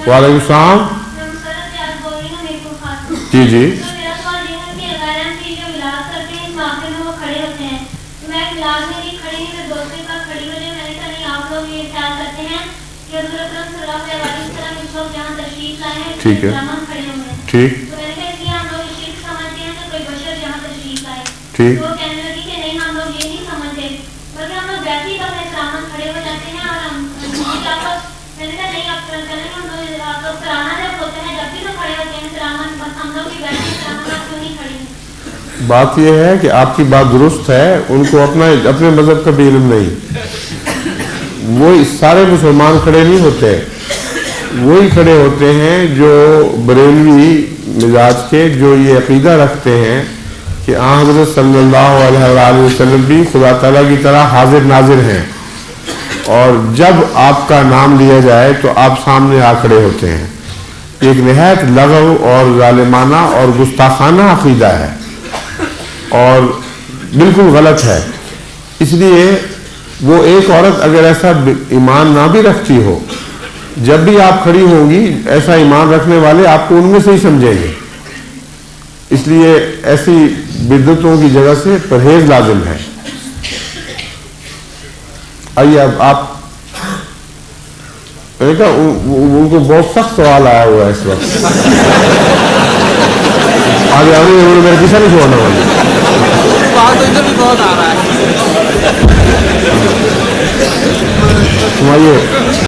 वालेकुम सलाम। जी जी। ठीक है, ठीक ठीक। बात यह है कि आपकी बात दुरुस्त है, उनको अपने मजहब का भी इल्म नहीं। वो सारे मुसलमान खड़े नहीं होते, वही खड़े होते हैं जो बरेलवी मिजाज के, जो ये अकीदा रखते हैं कि हज़रत सल्लल्लाहु अलैहि वसल्लम भी खुदा ताला की तरह हाजिर नाजिर हैं, और जब आपका नाम लिया जाए तो आप सामने आ खड़े होते हैं। एक निहायत लगव और जालिमाना और गुस्ताखाना अकीदा है और बिल्कुल गलत है। इसलिए वो एक औरत अगर ऐसा ईमान ना भी रखती हो, जब भी आप खड़ी होंगी ऐसा ईमान रखने वाले आपको उनमें से ही समझेंगे। इसलिए ऐसी बिदअतों की जगह से परहेज लाजिम है। आइए अब आप देखा, उनको बहुत सख्त सवाल आया हुआ है इस वक्त। आगे आगे उन्होंने मेरे पीछे नहीं छोड़ना वाली बात तो इधर भी बहुत आ रहा है। सुनाइए।